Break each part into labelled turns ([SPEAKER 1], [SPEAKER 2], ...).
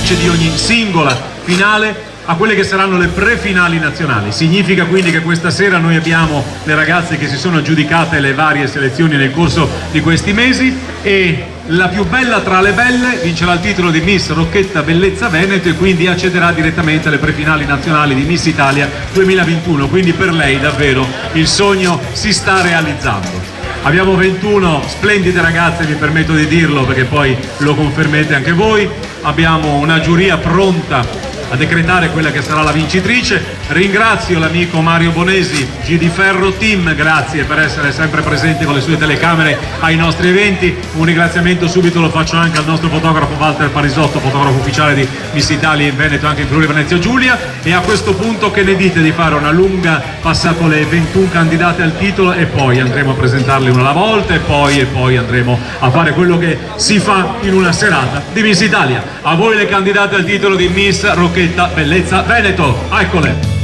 [SPEAKER 1] vincitrice di ogni singola finale a quelle che saranno le prefinali nazionali. Significa quindi che questa sera noi abbiamo le ragazze che si sono aggiudicate le varie selezioni nel corso di questi mesi e la più bella tra le belle vincerà il titolo di Miss Rocchetta Bellezza Veneto e quindi accederà direttamente alle prefinali nazionali di Miss Italia 2021, quindi per lei davvero il sogno si sta realizzando. Abbiamo 21 splendide ragazze, mi permetto di dirlo perché poi lo confermete anche voi, abbiamo una giuria pronta a decretare quella che sarà la vincitrice. Ringrazio l'amico Mario Bonesi, GD Ferro Team, grazie per essere sempre presente con le sue telecamere ai nostri eventi. Un ringraziamento subito lo faccio anche al nostro fotografo Walter Parisotto, fotografo ufficiale di Miss Italia in Veneto e anche in Friuli Venezia Giulia. E a questo punto che ne dite di fare una lunga passata con le 21 candidate al titolo e poi andremo a presentarle una alla volta e poi andremo a fare quello che si fa in una serata di Miss Italia. A voi le candidate al titolo di Miss Rocchetta Bellezza Veneto, eccole!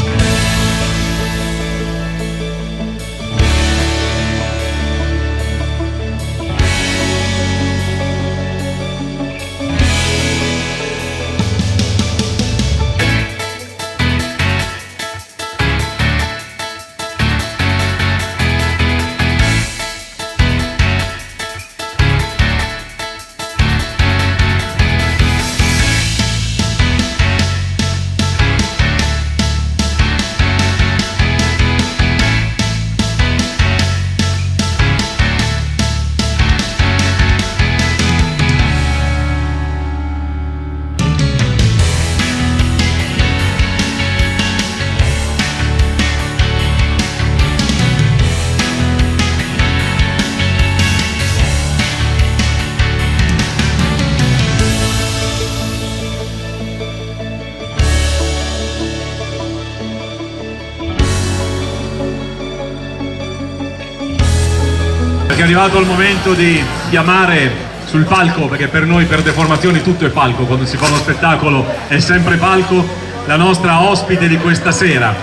[SPEAKER 1] È arrivato il momento di chiamare sul palco, perché per noi per Deformazioni tutto è palco, quando si fa uno spettacolo è sempre palco, la nostra ospite di questa sera,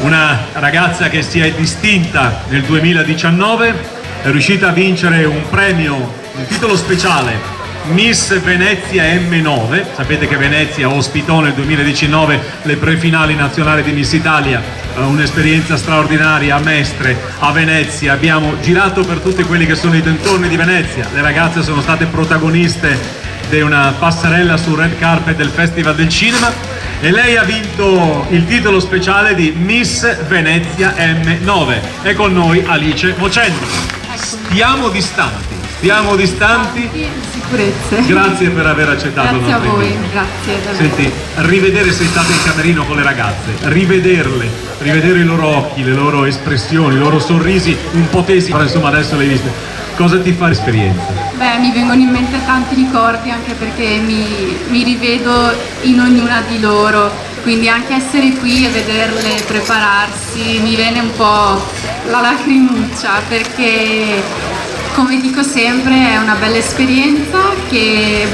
[SPEAKER 1] una ragazza che si è distinta nel 2019, è riuscita a vincere un premio, un titolo speciale Miss Venezia M9, sapete che Venezia ospitò nel 2019 le prefinali nazionali di Miss Italia, un'esperienza straordinaria a Mestre, a Venezia, abbiamo girato per tutti quelli che sono i dintorni di Venezia, le ragazze sono state protagoniste di una passerella sul red carpet del Festival del Cinema e lei ha vinto il titolo speciale di Miss Venezia M9. È con noi Alice Mocendo. Stiamo distanti.
[SPEAKER 2] Sicurezze.
[SPEAKER 1] Grazie per aver accettato.
[SPEAKER 2] Grazie a voi, grazie.
[SPEAKER 1] Senti, rivedere, sei stata in camerino con le ragazze, rivederle, rivedere i loro occhi, le loro espressioni, i loro sorrisi un po' tesi, però insomma adesso le hai viste. Cosa ti fa l'esperienza?
[SPEAKER 2] Beh, mi vengono in mente tanti ricordi anche perché mi rivedo in ognuna di loro, quindi anche essere qui e vederle prepararsi mi viene un po' la lacrimuccia perché, come dico sempre, è una bella esperienza che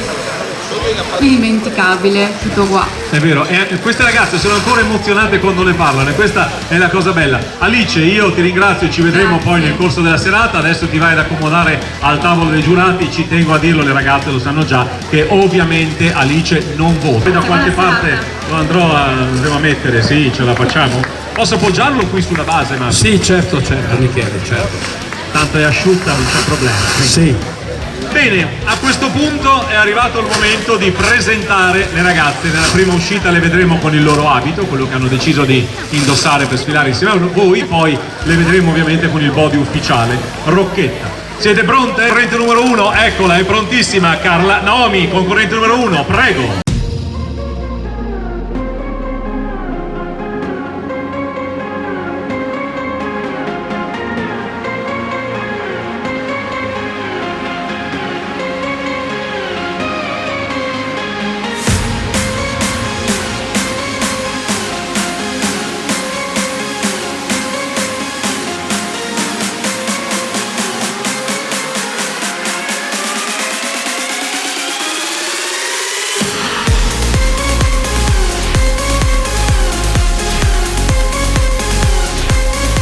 [SPEAKER 2] è indimenticabile, tutto qua.
[SPEAKER 1] È vero, e queste ragazze sono ancora emozionate quando ne parlano e questa è la cosa bella. Alice, io ti ringrazio, ci vedremo poi nel corso della serata, adesso ti vai ad accomodare al tavolo dei giurati, ci tengo a dirlo, le ragazze lo sanno già, che ovviamente Alice non vota. Da qualche parte lo andremo a mettere, sì, ce la facciamo. Posso appoggiarlo qui sulla base, ma...
[SPEAKER 3] Sì, certo, Michele, certo.
[SPEAKER 1] Tanto è asciutta, non c'è problema.
[SPEAKER 3] Sì.
[SPEAKER 1] Bene, a questo punto è arrivato il momento di presentare le ragazze. Nella prima uscita le vedremo con il loro abito, quello che hanno deciso di indossare per sfilare insieme a voi, poi le vedremo ovviamente con il body ufficiale Rocchetta. Siete pronte? Concorrente numero 1, eccola, è prontissima Carla Naomi, concorrente numero 1, prego.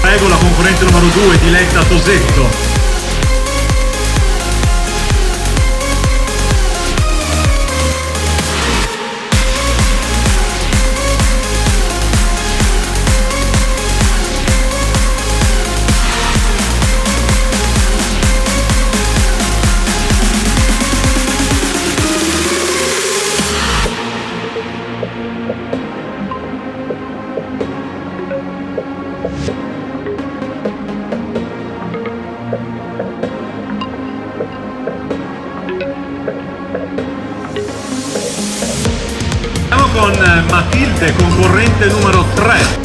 [SPEAKER 1] Prego la concorrente numero 2, Diletta Tosetto. Andiamo con Matilde, concorrente numero 3.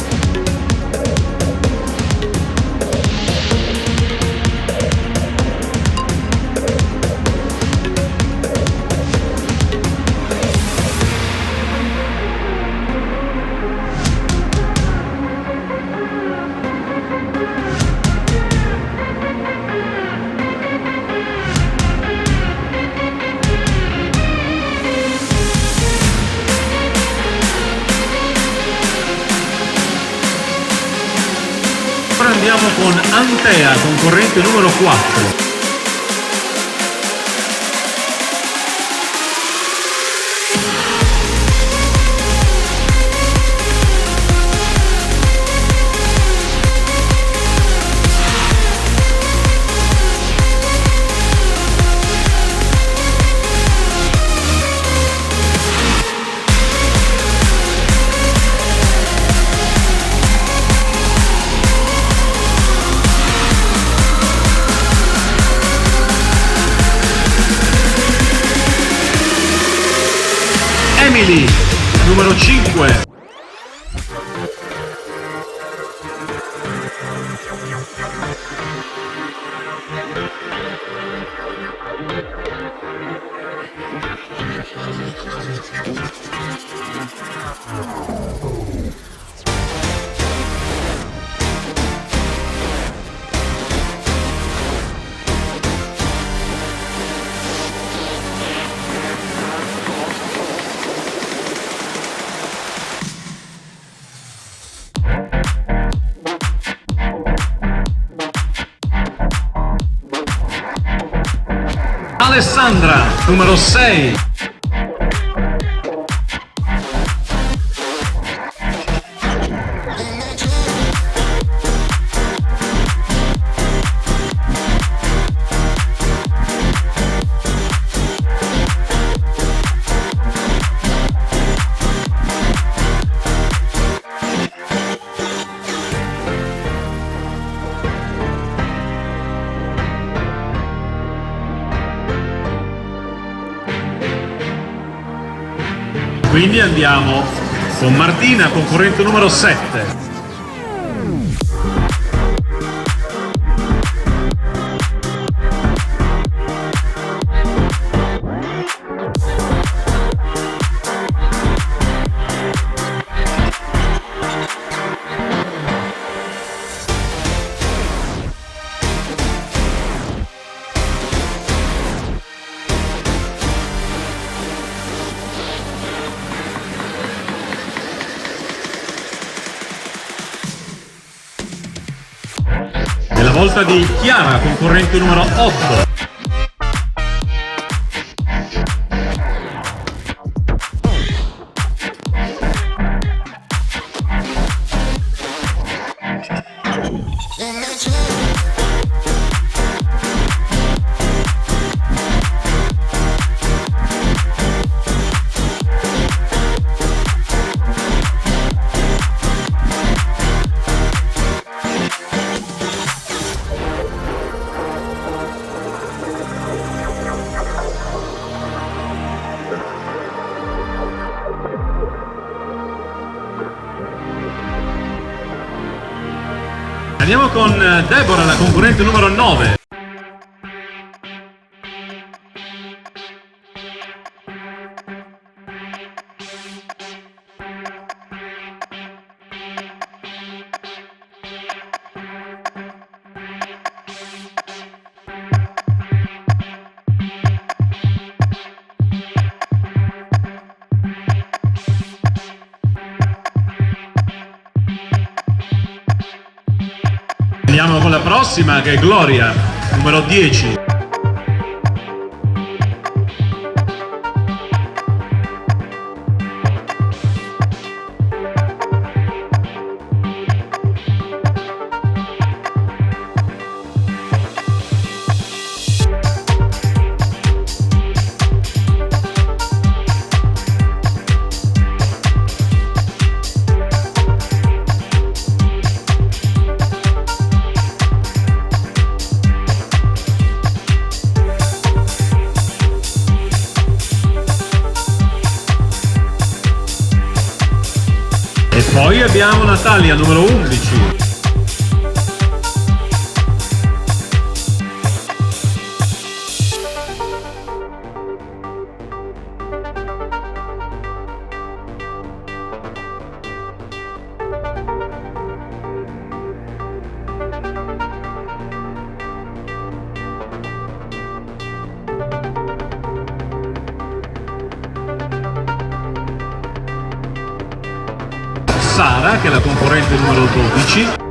[SPEAKER 1] Ora andiamo con Antea, concorrente numero 4. Emily, numero 5. Alessandra, numero 6. Quindi andiamo con Martina, concorrente numero 7. Nella volta di Chiara, concorrente numero 8. Andiamo con Deborah, la concorrente numero 9. Andiamo con la prossima, che è Gloria, numero 10. E poi abbiamo Natalia, numero 11. Sara, che è la concorrente numero 12.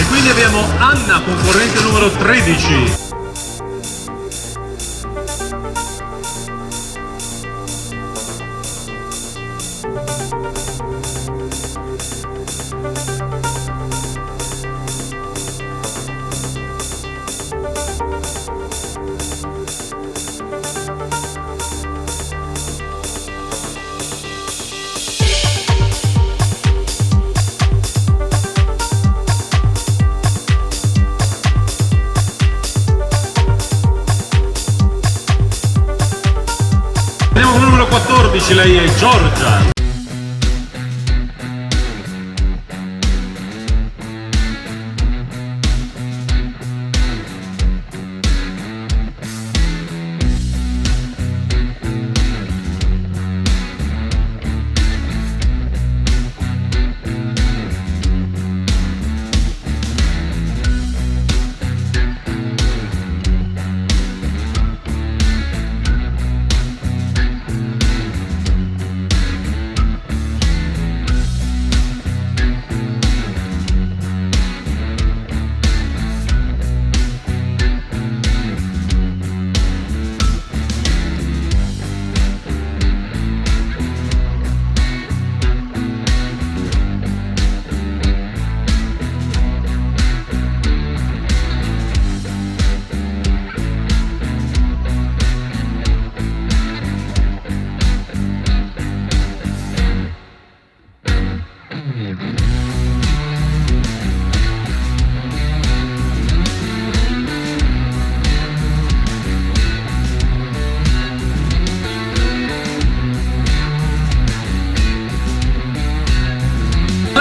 [SPEAKER 1] Quindi abbiamo Anna, concorrente numero 13. Andiamo con il numero 14, lei è Giorgia.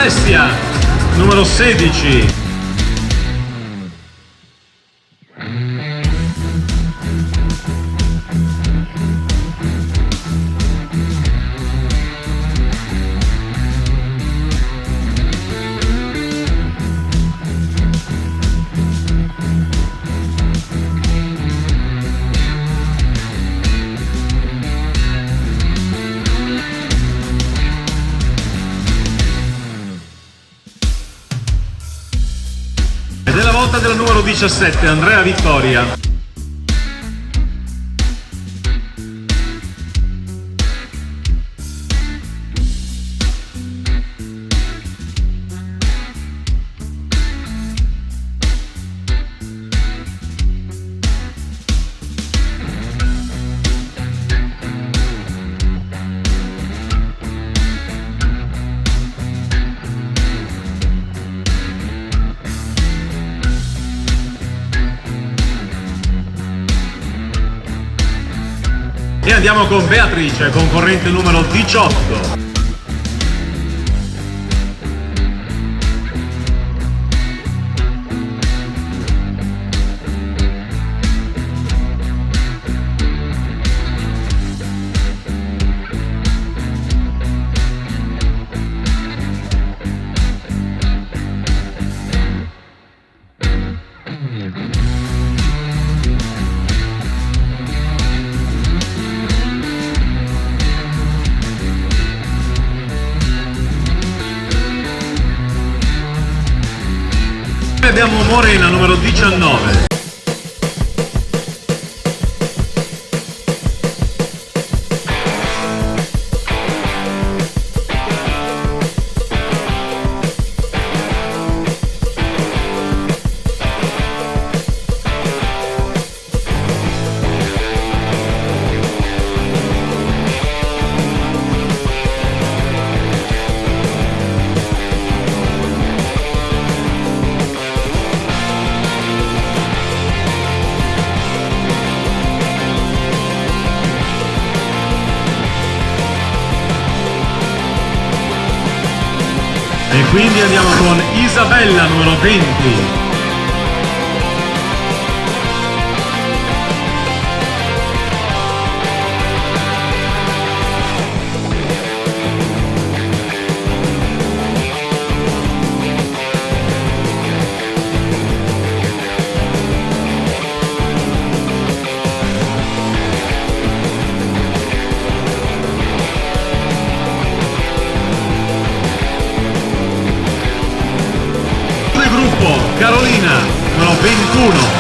[SPEAKER 1] Alessia, numero 16. Ed è la volta della numero 17, Andrea Vittoria. E andiamo con Beatrice, concorrente numero 18. Poi abbiamo Morena, numero 19. E quindi andiamo con Isabella, numero 20. Carolina, numero 21.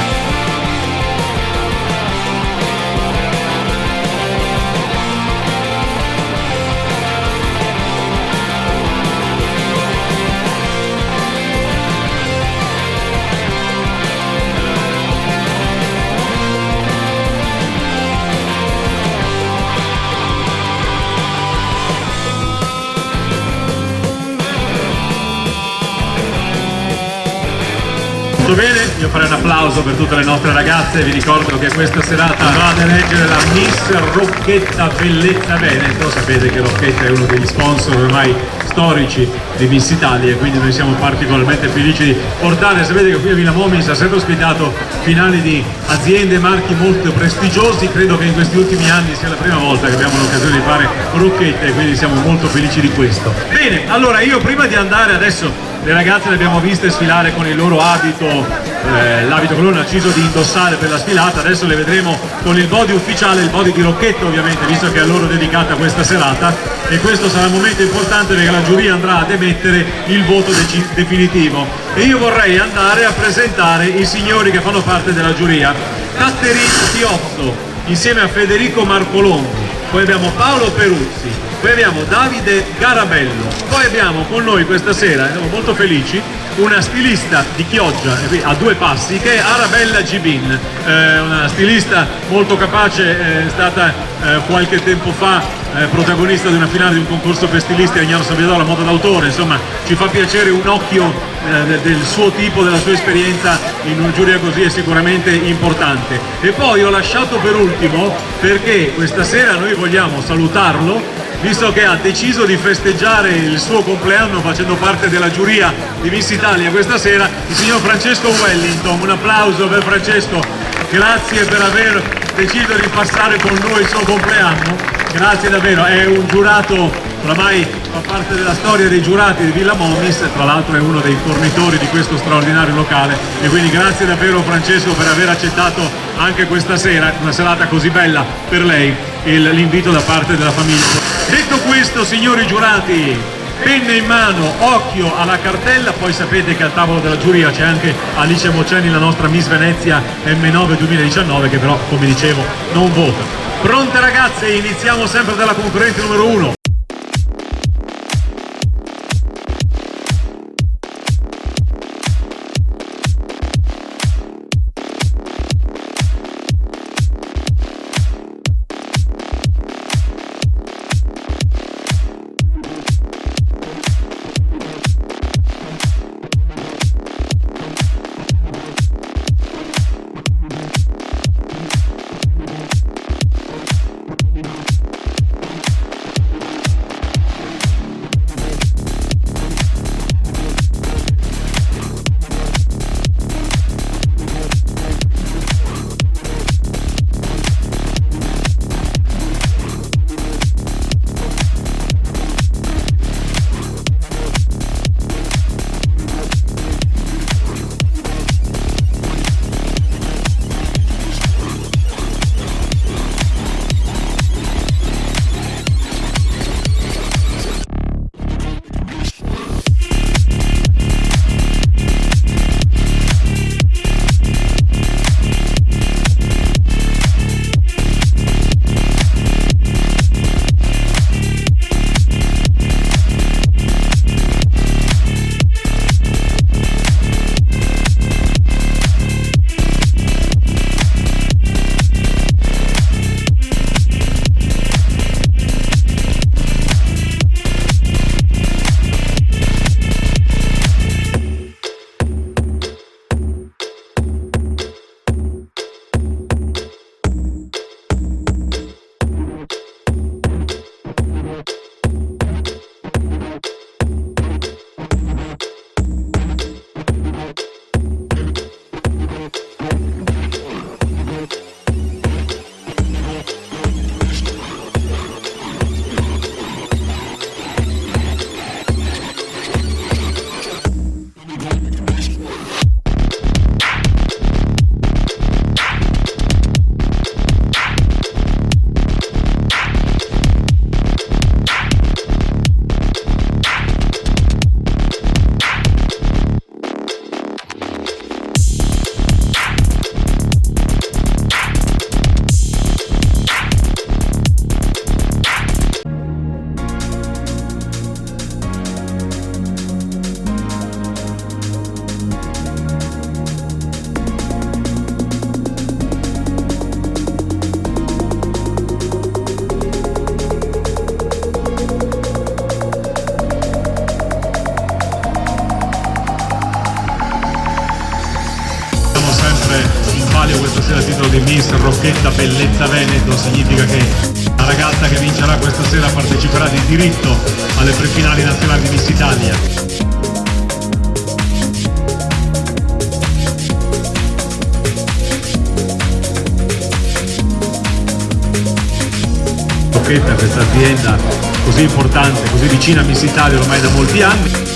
[SPEAKER 1] Tutto bene? Io farei un applauso per tutte le nostre ragazze. Vi ricordo che questa serata va ad eleggere la Miss Rocchetta Bellezza Veneto. Sapete che Rocchetta è uno degli sponsor ormai storici di Miss Italia e quindi noi siamo particolarmente felici di portare. Sapete che qui a Villa Momis ha sempre ospitato finali di aziende e marchi molto prestigiosi. Credo che in questi ultimi anni sia la prima volta che abbiamo l'occasione di fare Rocchette e quindi siamo molto felici di questo. Bene, allora io prima di andare adesso, le ragazze le abbiamo viste sfilare con il loro abito, l'abito che loro hanno deciso di indossare per la sfilata. Adesso le vedremo con il body ufficiale, il body di Rocchetta ovviamente, visto che è a loro dedicata questa serata, e questo sarà un momento importante perché la giuria andrà ad emettere il voto definitivo. E io vorrei andare a presentare i signori che fanno parte della giuria. Catherine Chiozzo insieme a Federico Marcolombo, poi abbiamo Paolo Peruzzi, poi abbiamo Davide Garabello, poi abbiamo con noi questa sera, siamo molto felici, una stilista di Chioggia a due passi che è Arabella Gibin, una stilista molto capace, è stata qualche tempo fa protagonista di una finale di un concorso per stilisti a Legnano San Vittore, la moda d'autore. Insomma, ci fa piacere un occhio del suo tipo, della sua esperienza in una giuria così è sicuramente importante. E poi ho lasciato per ultimo perché questa sera noi vogliamo salutarlo, visto che ha deciso di festeggiare il suo compleanno facendo parte della giuria di Miss Italia questa sera, il signor Francesco Wellington. Un applauso per Francesco, grazie per aver deciso di passare con noi il suo compleanno, grazie davvero. È un giurato, oramai fa parte della storia dei giurati di Villa Momis, tra l'altro è uno dei fornitori di questo straordinario locale, e quindi grazie davvero Francesco per aver accettato anche questa sera, una serata così bella per lei, l'invito da parte della famiglia. Detto questo, signori giurati, penne in mano, occhio alla cartella. Poi sapete che al tavolo della giuria c'è anche Alice Mocenni, la nostra Miss Venezia M9 2019, che però, come dicevo, non vota. Pronte ragazze? Iniziamo sempre dalla concorrente numero 1. palio questa sera il titolo di Miss Rocchetta Bellezza Veneto. Significa che la ragazza che vincerà questa sera parteciperà di diritto alle prefinali nazionali di Miss Italia. Questa azienda così importante, così vicina a Miss Italia ormai da molti anni.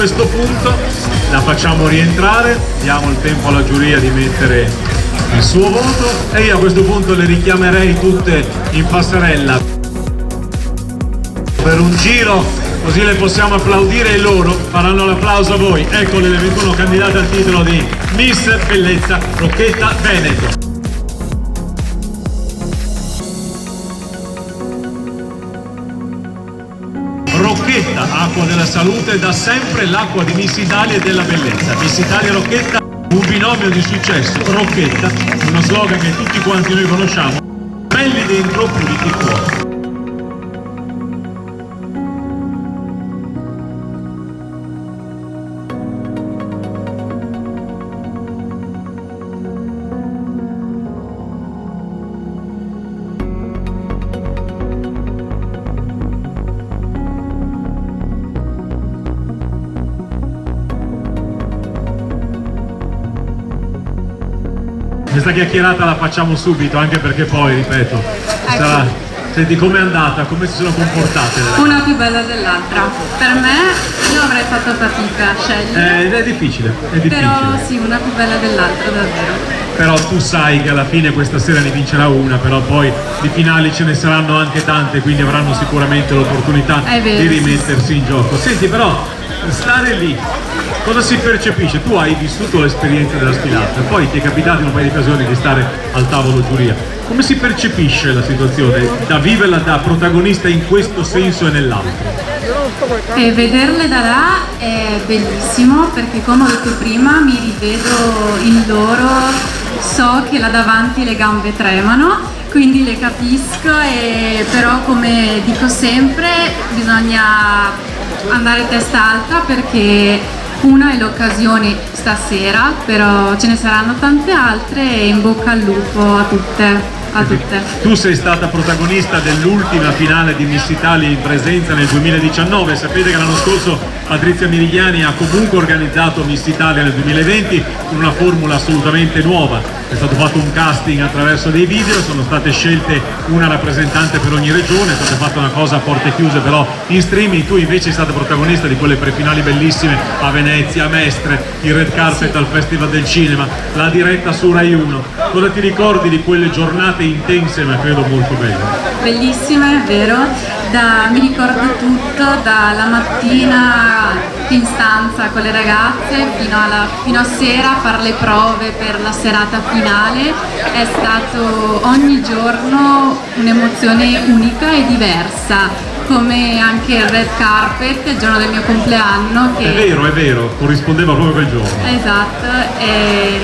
[SPEAKER 1] questo punto la facciamo rientrare, diamo il tempo alla giuria di mettere il suo voto e io a questo punto le richiamerei tutte in passerella per un giro, così le possiamo applaudire e loro faranno l'applauso a voi. Eccole le 21 candidate al titolo di Miss Bellezza Rocchetta Veneto. Rocchetta, acqua della salute, da sempre l'acqua di Miss Italia e della bellezza. Miss Italia Rocchetta, un binomio di successo. Rocchetta, uno slogan che tutti quanti noi conosciamo. Belli dentro, puliti fuori. Questa chiacchierata la facciamo subito, anche perché poi, ripeto, sarà... Senti, com'è andata? Come si sono comportate?
[SPEAKER 2] Una più bella dell'altra. Per me, io avrei fatto fatica a scegliere.
[SPEAKER 1] È difficile, è difficile.
[SPEAKER 2] Però sì, una più bella dell'altra, davvero.
[SPEAKER 1] Però tu sai che alla fine questa sera ne vincerà una, però poi di finali ce ne saranno anche tante, quindi avranno sicuramente l'opportunità di rimettersi in gioco. Senti, però, stare lì, cosa si percepisce? Tu hai vissuto l'esperienza della sfilata, poi ti è capitato in un paio di occasioni di stare al tavolo giuria. Come si percepisce la situazione da viverla da protagonista in questo senso e nell'altro?
[SPEAKER 2] E vederle da là è bellissimo perché, come ho detto prima, mi rivedo in loro, so che là davanti le gambe tremano, quindi le capisco, però come dico sempre bisogna andare testa alta perché una è l'occasione stasera, però ce ne saranno tante altre e in bocca al lupo a tutte.
[SPEAKER 1] Tu sei stata protagonista dell'ultima finale di Miss Italia in presenza nel 2019, sapete che l'anno scorso Patrizia Mirigliani ha comunque organizzato Miss Italia nel 2020 con una formula assolutamente nuova, è stato fatto un casting attraverso dei video, sono state scelte una rappresentante per ogni regione, è stata fatta una cosa a porte chiuse però in streaming. Tu invece sei stata protagonista di quelle prefinali bellissime a Venezia, a Mestre, il red carpet al Festival del Cinema, la diretta su Rai 1. Cosa ti ricordi di quelle giornate intense ma credo molto belle?
[SPEAKER 2] Bellissime, è vero, mi ricordo tutto, dalla mattina in stanza con le ragazze fino a sera a fare le prove per la serata finale. È stato ogni giorno un'emozione unica e diversa, come anche il red carpet il giorno del mio compleanno che...
[SPEAKER 1] È vero, corrispondeva proprio quel giorno.
[SPEAKER 2] Esatto, è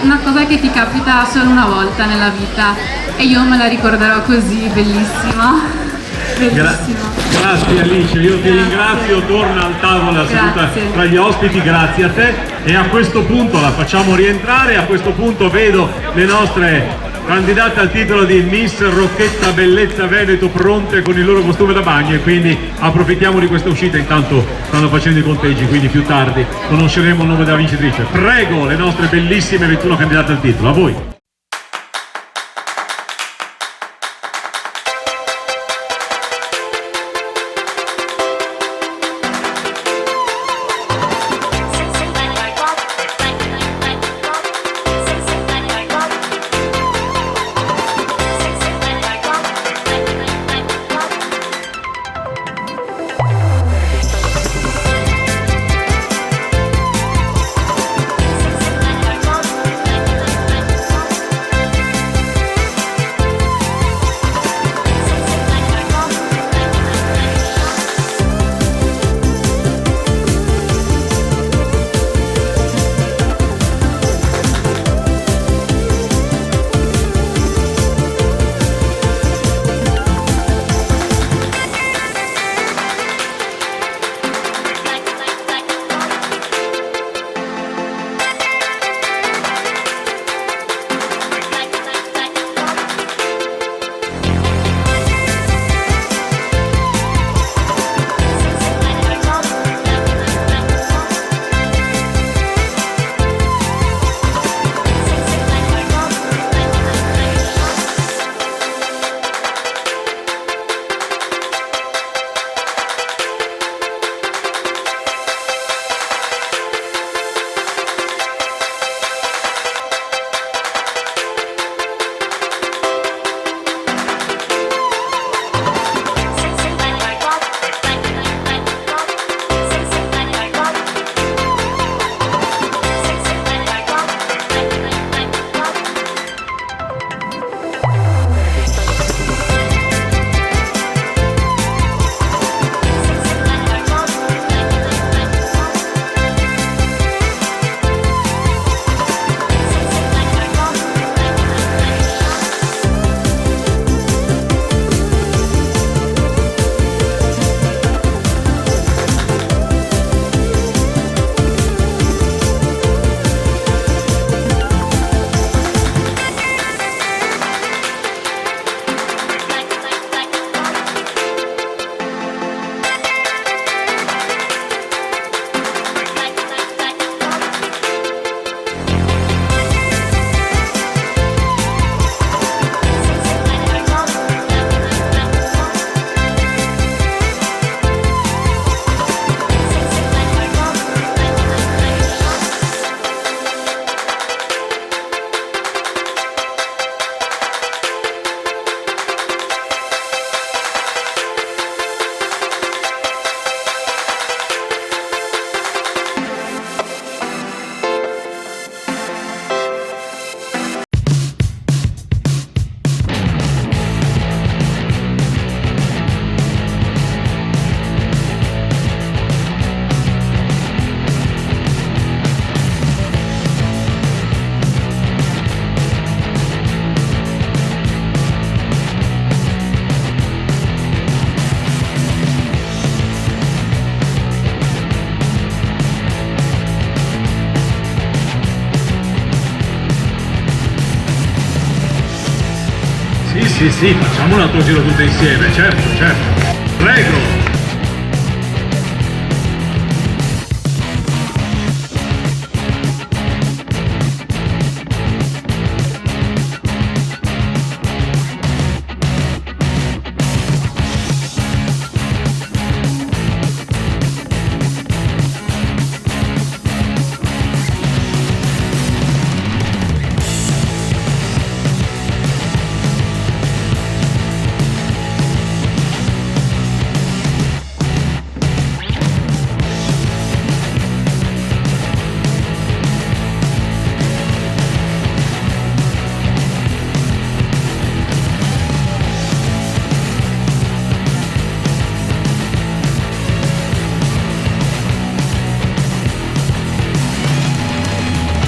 [SPEAKER 2] una cosa che ti capita solo una volta nella vita e io me la ricorderò così, bellissimo.
[SPEAKER 1] Grazie Alice, io ti ringrazio, torna al tavolo la seduta tra gli ospiti, grazie a te, e a questo punto la facciamo rientrare. A questo punto vedo le nostre candidate al titolo di Miss Rocchetta Bellezza Veneto pronte con il loro costume da bagno e quindi approfittiamo di questa uscita. Intanto stanno facendo i conteggi, quindi più tardi conosceremo il nome della vincitrice. Prego le nostre bellissime 21 candidate al titolo, a voi. Sì, facciamo un altro giro tutte insieme, certo. Prego.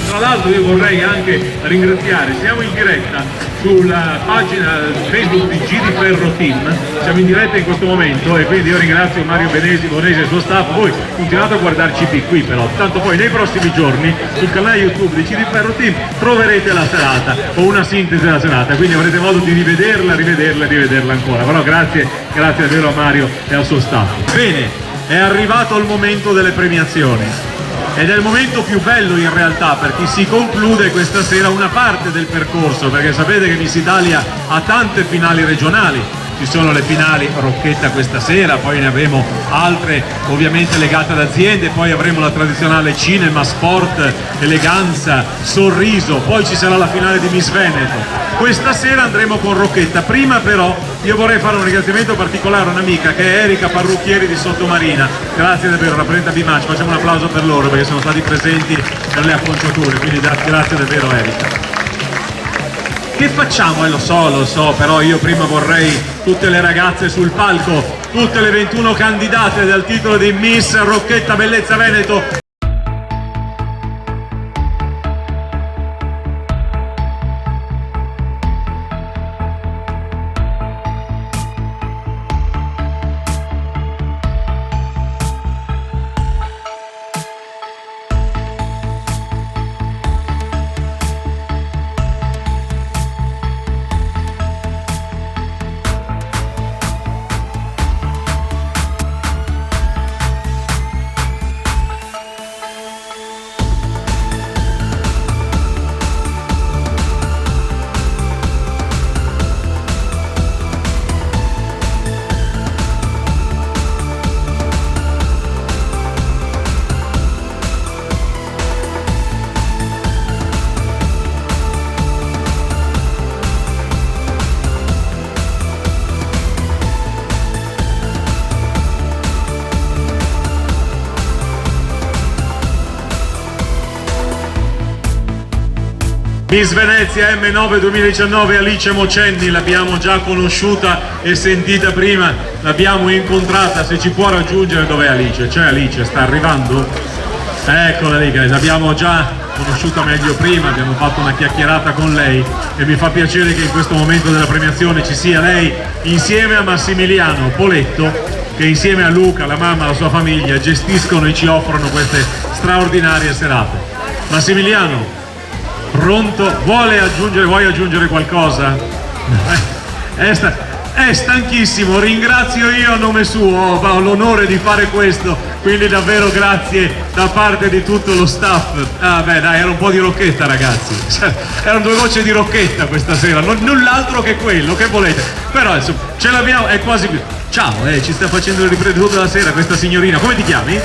[SPEAKER 1] Tra l'altro io vorrei anche ringraziare, siamo in diretta sulla pagina Facebook di Giri Ferro Team, siamo in diretta in questo momento e quindi io ringrazio Mario Bonesi e il suo staff. Voi continuate a guardarci qui però, tanto poi nei prossimi giorni sul canale YouTube di Giri Ferro Team troverete la serata o una sintesi della serata, quindi avrete modo di rivederla ancora, però grazie davvero a Mario e al suo staff. Bene, è arrivato il momento delle premiazioni. Ed è il momento più bello in realtà, perché si conclude questa sera una parte del percorso, perché sapete che Miss Italia ha tante finali regionali, ci sono le finali Rocchetta questa sera, poi ne avremo altre ovviamente legate ad aziende, poi avremo la tradizionale cinema, sport, eleganza, sorriso, poi ci sarà la finale di Miss Veneto. Questa sera andremo con Rocchetta. Prima però io vorrei fare un ringraziamento particolare a un'amica che è Erika Parrucchieri di Sottomarina, grazie davvero, rappresenta B-Match, facciamo un applauso per loro perché sono stati presenti per le acconciature, quindi grazie davvero Erika. Che facciamo? Lo so, però io prima vorrei tutte le ragazze sul palco, tutte le 21 candidate del titolo di Miss Rocchetta Bellezza Veneto. Miss Venezia M9 2019 Alice Mocenni, l'abbiamo già conosciuta e sentita prima, l'abbiamo incontrata, se ci può raggiungere. Dov'è Alice? C'è Alice? Sta arrivando? Eccola lì, che l'abbiamo già conosciuta meglio prima, abbiamo fatto una chiacchierata con lei e mi fa piacere che in questo momento della premiazione ci sia lei insieme a Massimiliano Poletto, che insieme a Luca, la mamma, la sua famiglia gestiscono e ci offrono queste straordinarie serate. Massimiliano, pronto? Vuoi aggiungere qualcosa? È stanchissimo, ringrazio io a nome suo, ho l'onore di fare questo, quindi davvero grazie da parte di tutto lo staff. Ah beh dai, era un po' di Rocchetta ragazzi, erano due gocce di Rocchetta questa sera, null'altro che quello, che volete, però insomma ce l'abbiamo, è quasi più. Ciao, ci sta facendo le riprese tutta la sera questa signorina, come ti chiami?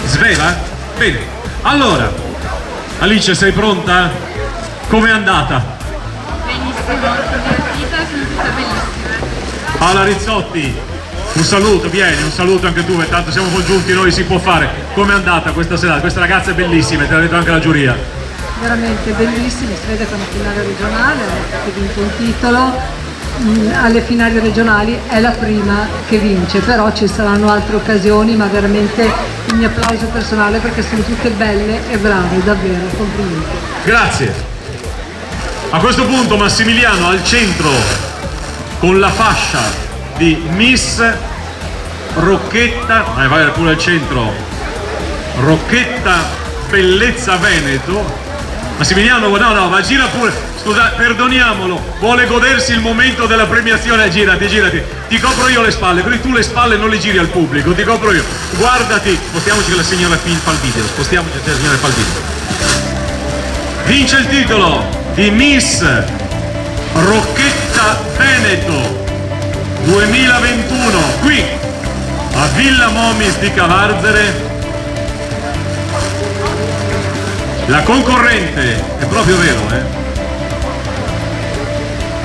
[SPEAKER 1] Sveva? Bene, allora Alice, sei pronta? Com'è andata?
[SPEAKER 2] Benissimo, molto divertita, sono tutte bellissime.
[SPEAKER 1] Paola Rizzotti, un saluto, vieni, un saluto anche tu, tanto siamo congiunti, noi si può fare. Com'è andata questa serata? Queste ragazze bellissime, te l'ha detto anche la giuria.
[SPEAKER 4] Veramente bellissime, si vede che è una finale regionale, ha vinto un titolo. Alle finali regionali è la prima che vince, però ci saranno altre occasioni, ma veramente il mio applauso personale perché sono tutte belle e brave, davvero, complimenti.
[SPEAKER 1] Grazie. A questo punto Massimiliano al centro con la fascia di Miss Rocchetta, vai pure al centro, Rocchetta Bellezza Veneto. Massimiliano, no, gira pure. scusa, perdoniamolo, vuole godersi il momento della premiazione. Girati, ti copro io le spalle, così tu le spalle non le giri al pubblico, ti copro io. Guardati, spostiamoci che la signora fa il video, spostiamoci che la signora fa il video. Vince il titolo di Miss Rocchetta Veneto 2021 qui a Villa Momis di Cavarzere. La concorrente, è proprio vero,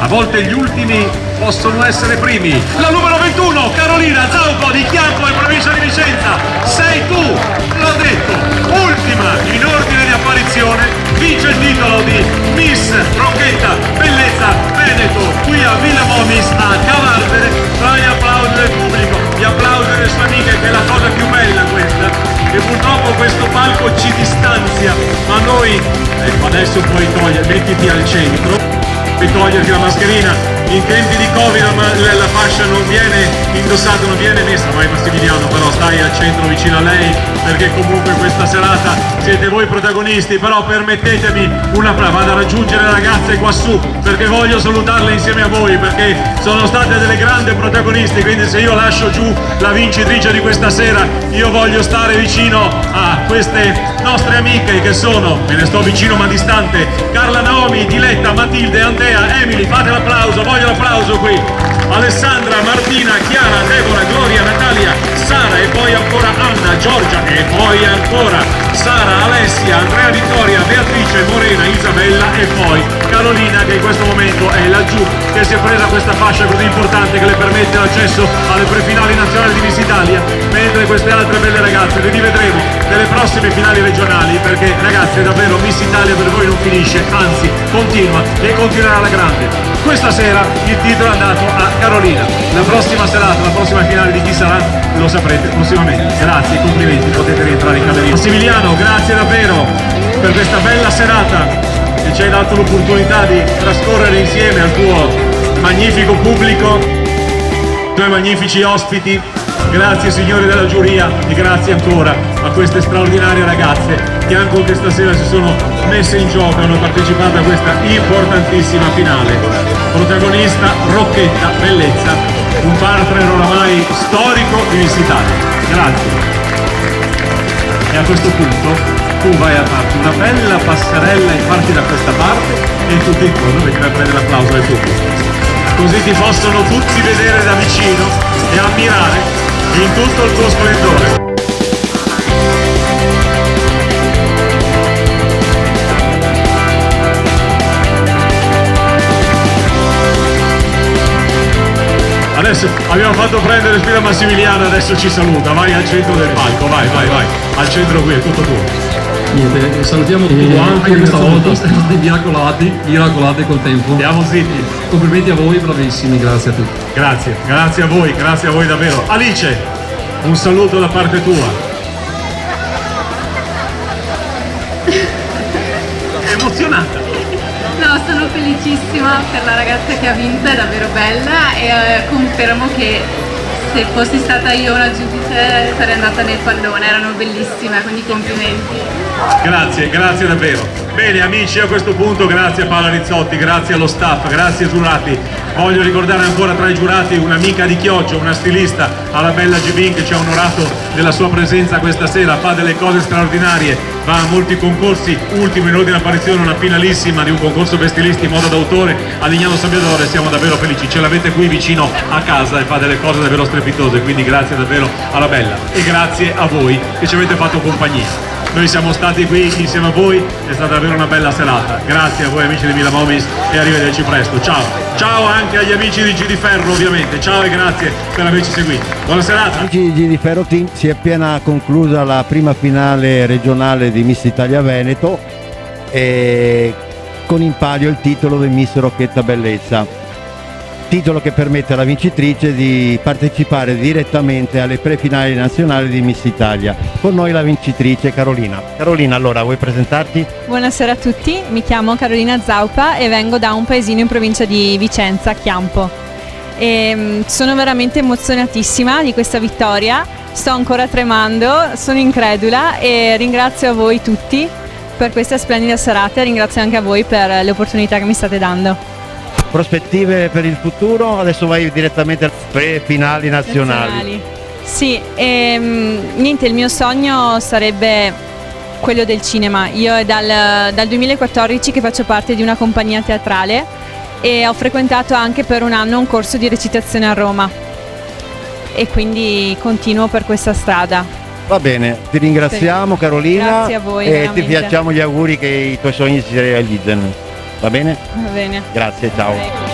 [SPEAKER 1] a volte gli ultimi possono essere primi. La numero 21, Carolina Zaupa di Chiampo in provincia di Vicenza. Sei tu, l'ho detto, ultima in ordine di apparizione, vince il titolo di Miss Rocchetta Bellezza Veneto qui a Villa Momis a Cavarzere, tra gli applausi del pubblico, gli applausi delle sue amiche, che è la cosa più bella questa. E purtroppo questo palco ci distanzia, ma noi, ecco, adesso puoi mettiti al centro, puoi toglierti la mascherina. In tempi di Covid la fascia non viene indossata, non viene messa. Vai Massimiliano, però stai al centro vicino a lei, perché comunque questa serata siete voi protagonisti. Però permettetemi vado a raggiungere le ragazze qua su, perché voglio salutarle insieme a voi, perché sono state delle grandi protagoniste. Quindi se io lascio giù la vincitrice di questa sera, io voglio stare vicino a queste nostre amiche che sono, me ne sto vicino ma distante, Carla, Naomi, Diletta, Matilde, Antea, Emily. Fate l'applauso, voglio l'applauso qui. Alessandra, Martina, Chiara, Deborah, Gloria, Natalia, Sara, e poi ancora Anna, Giorgia, e poi ancora Sara, Alessia, Andrea, Vittoria, Beatrice, Morena, Isabella, e poi Carolina, che in questo momento è laggiù, che si è presa questa fascia così importante che le permette l'accesso alle prefinali nazionali di Miss Italia, mentre queste altre belle ragazze le rivedremo nelle prossime finali regionali, perché ragazze davvero Miss Italia per voi non finisce, anzi continua e continuerà alla grande. Questa sera il titolo è andato a Carolina. La prossima serata, la prossima finale di chi sarà, lo saprete prossimamente. Grazie, complimenti, potete rientrare in camerino. Massimiliano, grazie davvero per questa bella serata che ci hai dato l'opportunità di trascorrere insieme al tuo magnifico pubblico, ai tuoi magnifici ospiti. Grazie signori della giuria e grazie ancora a queste straordinarie ragazze che anche questa sera si sono messe in gioco e hanno partecipato a questa importantissima finale. Protagonista Rocchetta Bellezza, un partner oramai storico di Miss Italia. Grazie. E a questo punto tu vai a farti una bella passerella e parti da questa parte e tutti intorno vedrai a prendere l'applauso del pubblico. Così ti possono tutti vedere da vicino e ammirare in tutto il tuo splendore. Adesso abbiamo fatto prendere respiro a Massimiliano, adesso ci saluta, vai al centro del palco, vai, al centro qui, è tutto tuo.
[SPEAKER 3] Niente, salutiamo tutti anche questa volta, siamo stati miracolati col tempo.
[SPEAKER 1] Andiamo zitti.
[SPEAKER 3] Complimenti a voi, bravissimi, grazie a tutti.
[SPEAKER 1] Grazie a voi davvero. Alice, un saluto da parte tua. È emozionata.
[SPEAKER 2] No, sono felicissima per la ragazza che ha vinto, è davvero bella e confermo che se fossi stata io una giudice sarei andata nel pallone, erano bellissime, quindi complimenti.
[SPEAKER 1] Grazie davvero. Bene amici, a questo punto grazie a Paola Rizzotti, grazie allo staff, grazie ai giurati. Voglio ricordare ancora tra i giurati un'amica di Chioggia, una stilista, Arabella Gibin, che ci ha onorato della sua presenza questa sera, fa delle cose straordinarie, va a molti concorsi, ultimo in ordine apparizione una finalissima di un concorso per stilisti in moda d'autore a Lignano Sabbiadore. Siamo davvero felici, ce l'avete qui vicino a casa e fa delle cose davvero strepitose, quindi grazie davvero Arabella e grazie a voi che ci avete fatto compagnia. Noi siamo stati qui insieme a voi, è stata davvero una bella serata. Grazie a voi amici di Villa Momis e arrivederci presto. Ciao anche agli amici di Giri Ferro ovviamente, ciao e grazie per averci seguito. Buona serata.
[SPEAKER 5] Amici di Giri Ferro Team, si è appena conclusa la prima finale regionale di Miss Italia Veneto e con in palio il titolo di Miss Rocchetta Bellezza. Titolo che permette alla vincitrice di partecipare direttamente alle prefinali nazionali di Miss Italia. Con noi la vincitrice Carolina. Carolina, allora vuoi presentarti?
[SPEAKER 6] Buonasera a tutti, mi chiamo Carolina Zaupa e vengo da un paesino in provincia di Vicenza, Chiampo. Sono veramente emozionatissima di questa vittoria, sto ancora tremando, sono incredula e ringrazio a voi tutti per questa splendida serata e ringrazio anche a voi per le opportunità che mi state dando.
[SPEAKER 5] Prospettive per il futuro? Adesso vai direttamente alle pre-finali nazionali.
[SPEAKER 6] Sì, niente, il mio sogno sarebbe quello del cinema. Io è dal 2014 che faccio parte di una compagnia teatrale e ho frequentato anche per un anno un corso di recitazione a Roma e quindi continuo per questa strada.
[SPEAKER 5] Va bene, ti ringraziamo Carolina.
[SPEAKER 6] Grazie a voi,
[SPEAKER 5] e
[SPEAKER 6] veramente.
[SPEAKER 5] ti facciamo gli auguri che i tuoi sogni si realizzino. Va bene?
[SPEAKER 6] Va bene.
[SPEAKER 5] Grazie, ciao.
[SPEAKER 6] Prego.